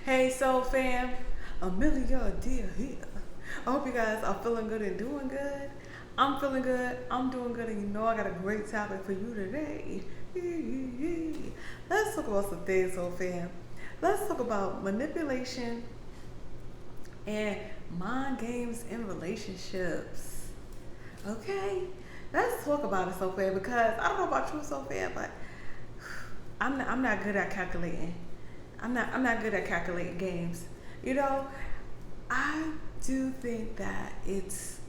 Hey, Soul Fam, Amelia Adair here. I hope you guys are feeling good and doing good. I'm feeling good, I'm doing good, and you know I got a great topic for you today. Let's talk about some things, Soul Fam. Let's talk about manipulation and mind games in relationships. Okay? Let's talk about it, Soul Fam, because I don't know about you, Soul Fam, but I'm not good at calculating. I'm not good at calculating games. You know, I do think that it's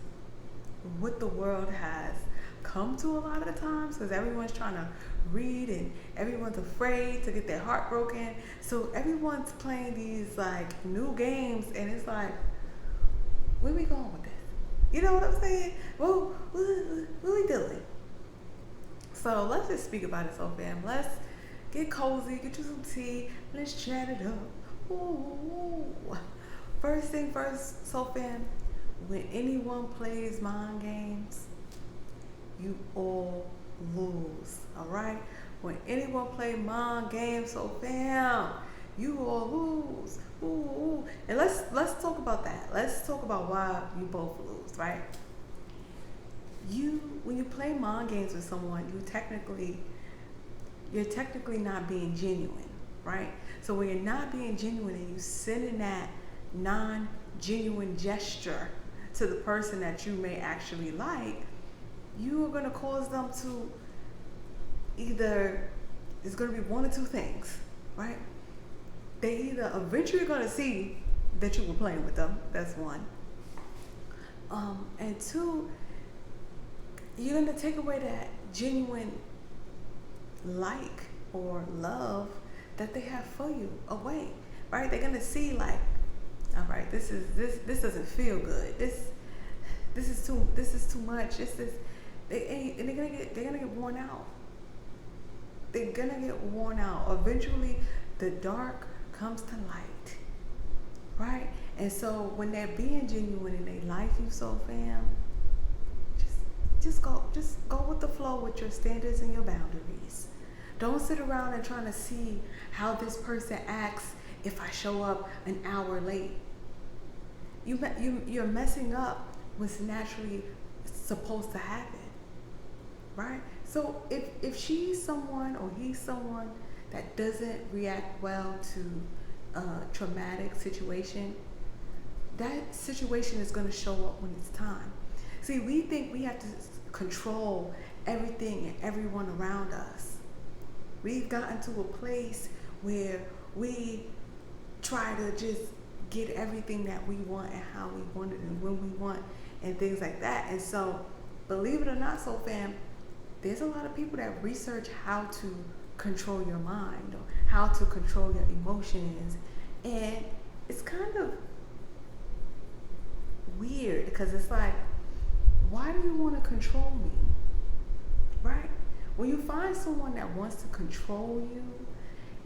what the world has come to a lot of the times because everyone's trying to read and everyone's afraid to get their heart broken. So everyone's playing these like new games and it's like, where we going with this? You know what I'm saying? Well, what we doing? So let's just speak about it, so fam. Let's get cozy, get you some tea, let's chat it up. Ooh. First thing first, so fam, when anyone plays mind games, you all lose. Alright? When anyone play mind games, so fam, you all lose. Ooh. And let's talk about that. Let's talk about why you both lose, right? When you play mind games with someone, you're technically not being genuine, right? So when you're not being genuine and you send in that non-genuine gesture to the person that you may actually like, you are going to cause them to either, it's going to be one or two things, right? They either eventually going to see that you were playing with them, that's one. And two, you're going to take away that genuine like or love that they have for you away, right? They're gonna see like, all right, this doesn't feel good. This is too much. And they're gonna get worn out. They're gonna get worn out. Eventually, the dark comes to light, right? And so when they're being genuine and they like you, so fam, just go with the flow with your standards and your boundaries. Don't sit around and trying to see how this person acts if I show up an hour late. You're messing up what's naturally supposed to happen, right? So if she's someone or he's someone that doesn't react well to a traumatic situation, that situation is going to show up when it's time. See, we think we have to control everything and everyone around us. We've gotten to a place where we try to just get everything that we want and how we want it and when we want and things like that. And so, believe it or not, so fam, there's a lot of people that research how to control your mind or how to control your emotions. And it's kind of weird because it's like, why do you want to control me? Right? When you find someone that wants to control you,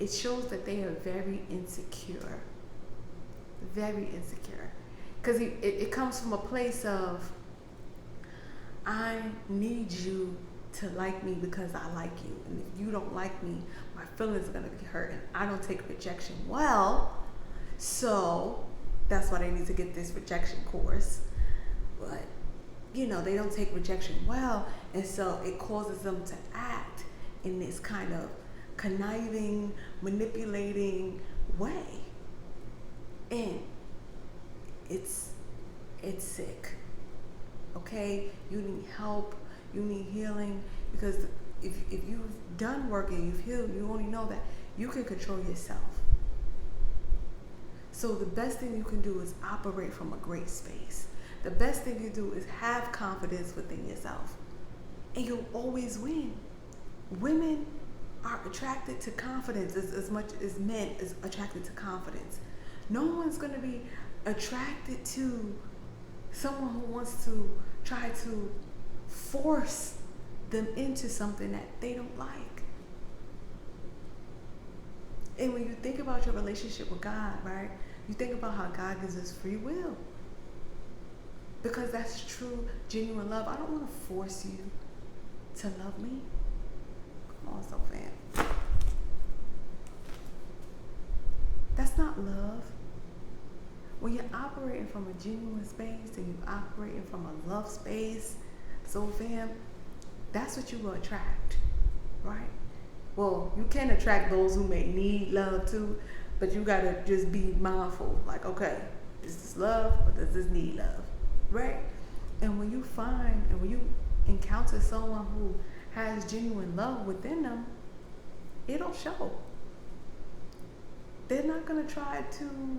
it shows that they are very insecure. Very insecure. Because it comes from a place of, I need you to like me because I like you. And if you don't like me, my feelings are going to be hurt. And I don't take rejection well. So that's why they need to get this rejection course. But they don't take rejection well, and so it causes them to act in this kind of conniving, manipulating way. And it's sick. Okay? You need help, you need healing, because if you've done work and you've healed, you only know that you can control yourself. So the best thing you can do is operate from a great space. The best thing you do is have confidence within yourself. And you'll always win. Women are attracted to confidence as much as men is attracted to confidence. No one's going to be attracted to someone who wants to try to force them into something that they don't like. And when you think about your relationship with God, right? You think about how God gives us free will. Because that's true, genuine love. I don't want to force you to love me. Come on, so fam. That's not not love. When you're operating from a genuine space and you're operating from a love space, so fam, that's what you will attract, right? Well, you can attract those who may need love too, but you gotta just be mindful. Like, okay, is this love or does this need love, right? And when you find and when you encounter someone who has genuine love within them, it'll show. They're not gonna try to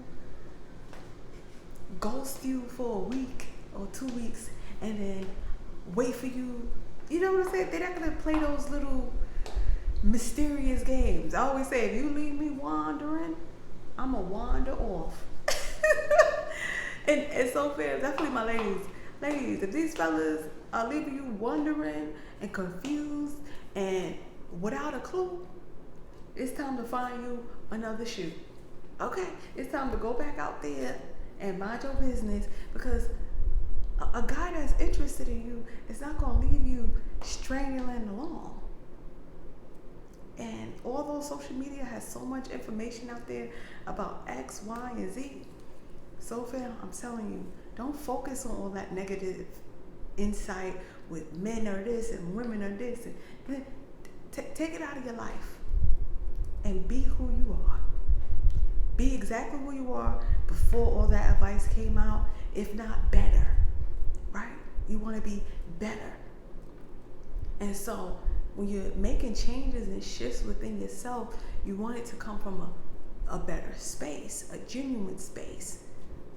ghost you for a week or 2 weeks and then wait for you. You know what I'm saying? They're not gonna play those little mysterious games. I always say, if you leave me wandering, I'ma wander off. and so fair, definitely my ladies, if these fellas are leaving you wondering and confused and without a clue, it's time to find you another shoe. Okay, it's time to go back out there and mind your business, because a guy that's interested in you is not gonna leave you strangling along. And although social media has so much information out there about X, Y, and Z, so fam, I'm telling you, don't focus on all that negative insight with men are this and women are this. And take it out of your life and be who you are. Be exactly who you are before all that advice came out, if not better, right? You want to be better. And so when you're making changes and shifts within yourself, you want it to come from a better space, a genuine space,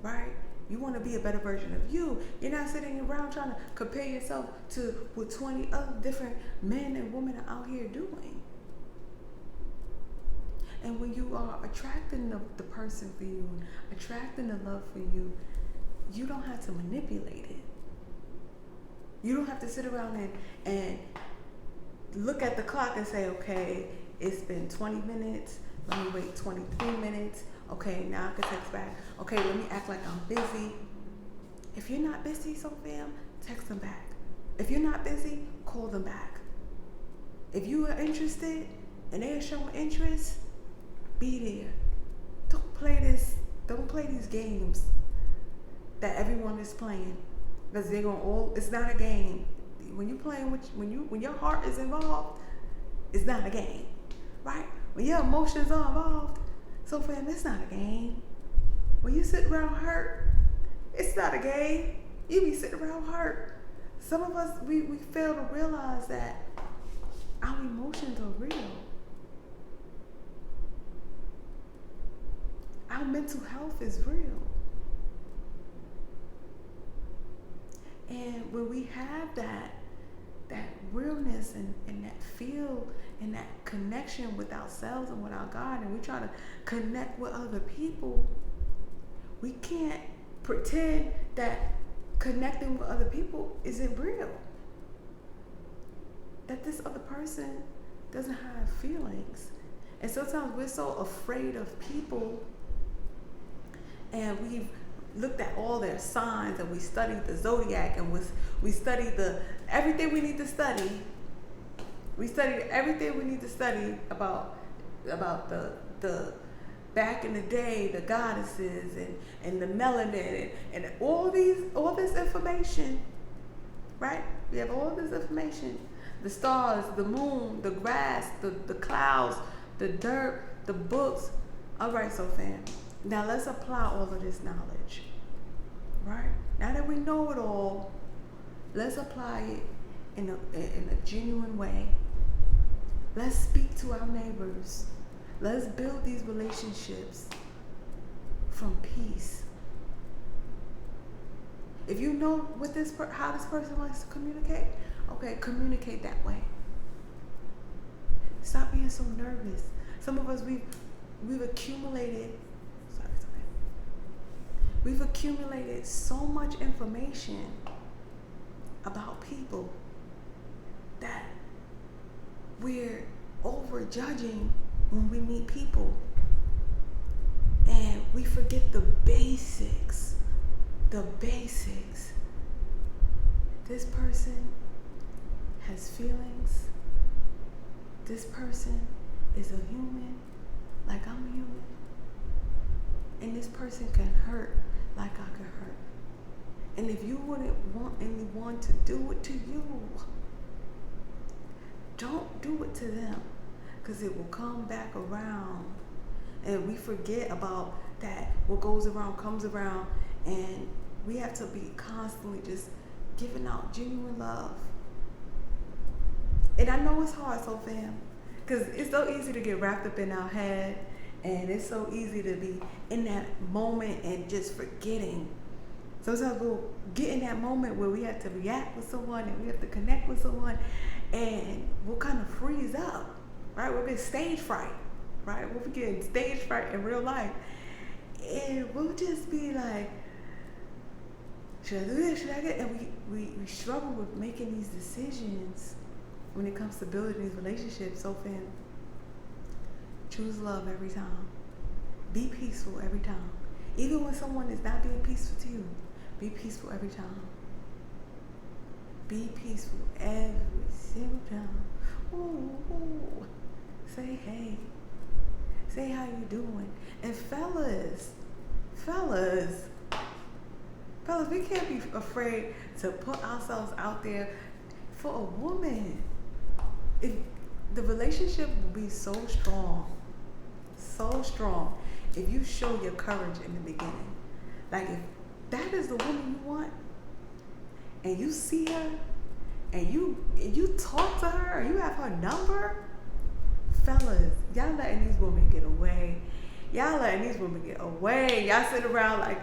right? You want to be a better version of you. You're not sitting around trying to compare yourself to what 20 other different men and women are out here doing. And when you are attracting the person for you, attracting the love for you, you don't have to manipulate it. You don't have to sit around and look at the clock and say, okay, it's been 20 minutes. Let me wait 23 minutes. Okay, now I can text back. Okay, let me act like I'm busy. If you're not busy, so fam, text them back. If you're not busy, call them back. If you are interested and they are showing interest, be there. Don't play these games that everyone is playing. Because it's not a game. When you playing when your heart is involved, it's not a game. Right? When your emotions are involved, so fam, it's not a game. When you sit around hurt, it's not a game. You be sitting around hurt. Some of us, we fail to realize that our emotions are real. Our mental health is real. And when we have that realness and that feel and that connection with ourselves and with our God, and we try to connect with other people, we can't pretend that connecting with other people isn't real. That this other person doesn't have feelings. And sometimes we're so afraid of people, and we've looked at all their signs, and we studied the zodiac, and we studied everything we need to study. We studied everything we need to study about the back in the day, the goddesses and the melanin and all this information, right? We have all this information. The stars, the moon, the grass, the clouds, the dirt, the books. All right, so fam. Now let's apply all of this knowledge, right? Now that we know it all, let's apply it in a genuine way. Let's speak to our neighbors. Let's build these relationships from peace. If you know how this person likes to communicate, okay, communicate that way. Stop being so nervous. Some of us, we've accumulated. We've accumulated so much information about people that we're over judging when we meet people, and we forget the basics. This person has feelings. This person is a human, like I'm a human. this person can hurt like I can hurt. And if you wouldn't want anyone to do it to you, don't do it to them, because it will come back around. And we forget about that. What goes around comes around, and we have to be constantly just giving out genuine love. And I know it's hard, so fam, because it's so easy to get wrapped up in our head, and it's so easy to be in that moment and just forgetting. Sometimes we'll get in that moment where we have to react with someone and we have to connect with someone, and we'll kind of freeze up, right? We'll get stage fright, right? We'll be getting stage fright in real life. And we'll just be like, should I do this? Should I get? And we struggle with making these decisions when it comes to building these relationships. So fam, choose love every time. Be peaceful every time. Even when someone is not being peaceful to you, be peaceful every time. Be peaceful every single time. Ooh, ooh. Say hey. Say how you doing. And fellas, we can't be afraid to put ourselves out there for a woman. If the relationship will be so strong, if you show your courage in the beginning. Like if that is the woman you want, and you see her, and you talk to her, and you have her number, fellas, y'all letting these women get away. Y'all sit around like,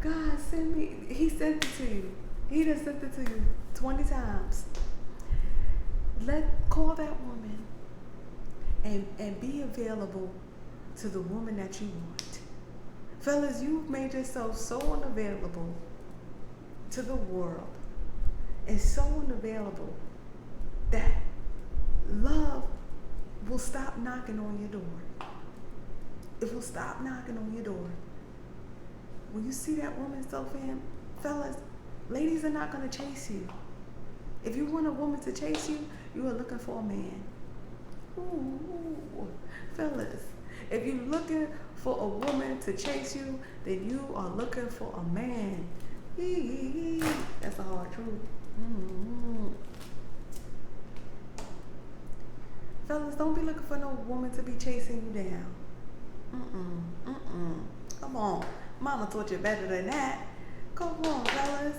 God send me. He sent it to you. He done sent it to you 20 times. Call that woman and be available to the woman that you want. Fellas, you've made yourself so unavailable to the world, and so unavailable that love will stop knocking on your door. It will stop knocking on your door. When you see that woman, so fellas, ladies are not going to chase you. If you want a woman to chase you, you are looking for a man. Ooh, fellas, if you're looking for a woman to chase you, then you are looking for a man. That's a hard truth. Mm-hmm. Fellas, don't be looking for no woman to be chasing you down. Come on. Mama taught you better than that. Come on, fellas.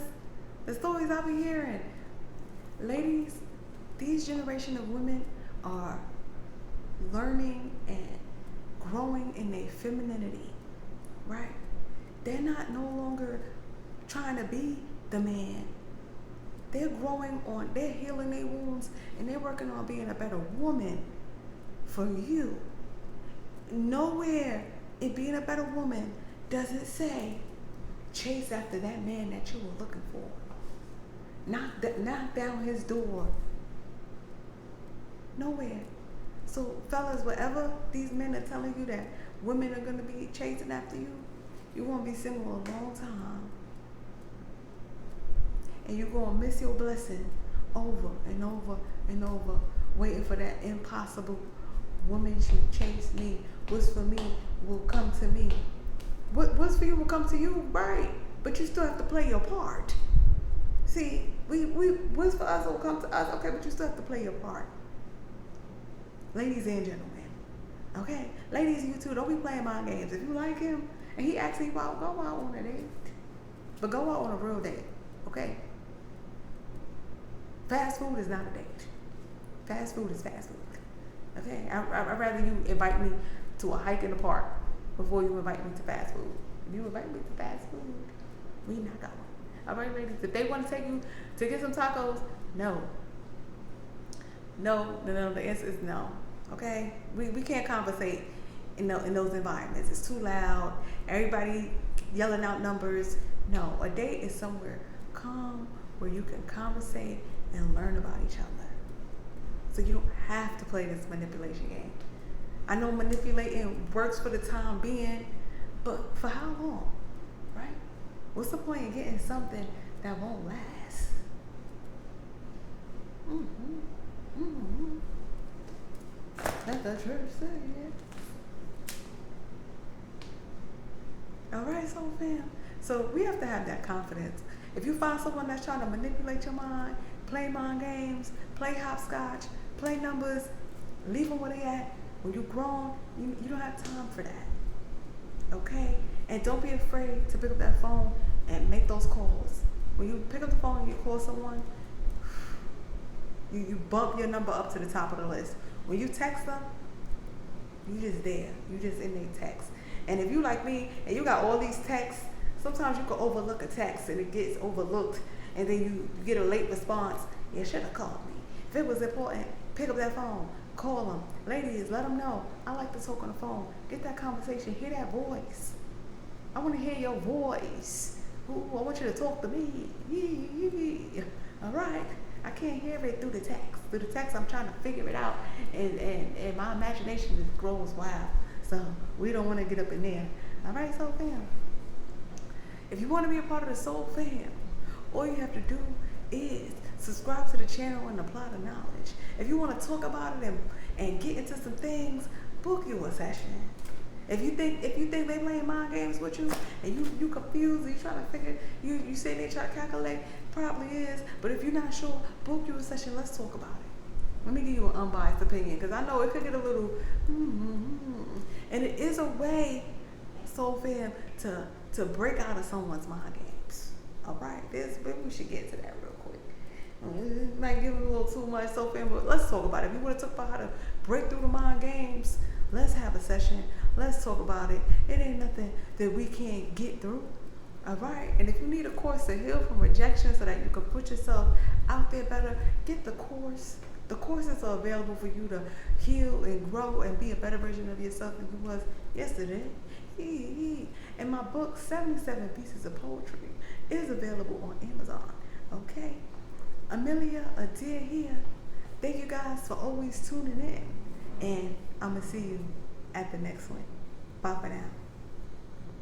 The stories I be hearing. Ladies, these generation of women are learning and growing in their femininity, right? They're not no longer trying to be the man. They're they're healing their wounds, and they're working on being a better woman for you. Nowhere in being a better woman does it say chase after that man that you were looking for. Knock down his door. Nowhere. So fellas, whatever these men are telling you that women are going to be chasing after you, you won't be single a long time. And you're going to miss your blessing over and over and over, waiting for that impossible woman should chase me. What's for me will come to me. What's for you will come to you, right? But you still have to play your part. See, what's for us will come to us, okay, but you still have to play your part. Ladies and gentlemen, okay? Ladies, you too, don't be playing mind games. If you like him and he asks you out, go out on a date. But go out on a real date, okay? Fast food is not a date. Fast food is fast food, okay? I'd rather you invite me to a hike in the park before you invite me to fast food. If you invite me to fast food, we not going. All right, ladies, if they want to take you to get some tacos, no. No, the answer is no, okay? We can't conversate in those environments. It's too loud. Everybody yelling out numbers. No, a date is somewhere calm where you can conversate and learn about each other. So you don't have to play this manipulation game. I know manipulating works for the time being, but for how long, right? What's the point in getting something that won't last? Let the church say it. All right, soul fam. So we have to have that confidence. If you find someone that's trying to manipulate your mind, play mind games, play hopscotch, play numbers, leave them where they at. When you're grown, you don't have time for that. Okay? And don't be afraid to pick up that phone and make those calls. When you pick up the phone and you call someone, you bump your number up to the top of the list. When you text them, you just there. You just in their text. And if you like me and you got all these texts, sometimes you can overlook a text and it gets overlooked and then you get a late response. You should have called me. If it was important, pick up that phone. Call them. Ladies, let them know. I like to talk on the phone. Get that conversation. Hear that voice. I want to hear your voice. Ooh, I want you to talk to me. All right. I can't hear it through the text. Through the text, I'm trying to figure it out. And my imagination just grows wild. So we don't want to get up in there. All right, Soul Fam? If you want to be a part of the Soul Fam, all you have to do is subscribe to the channel and apply the knowledge. If you want to talk about it and get into some things, book you a session. If you think they playing mind games with you and you confused and you trying to figure, you say they try to calculate, probably is. But if you're not sure, book you a session. Let's talk about it. Let me give you an unbiased opinion because I know it could get a little, and it is a way, Soul Fam, to break out of someone's mind games. All right, maybe we should get into that real quick. It might give it a little too much, Soul Fam, but let's talk about it. If you want to talk about how to break through the mind games, let's have a session. Let's talk about it. It ain't nothing that we can't get through. All right. And if you need a course to heal from rejection so that you can put yourself out there better, get the course. The courses are available for you to heal and grow and be a better version of yourself than you was yesterday. And my book, 77 Pieces of Poetry, is available on Amazon. Okay. Amelia Adair here. Thank you guys for always tuning in. And I'm going to see you at the next one. Bye for now.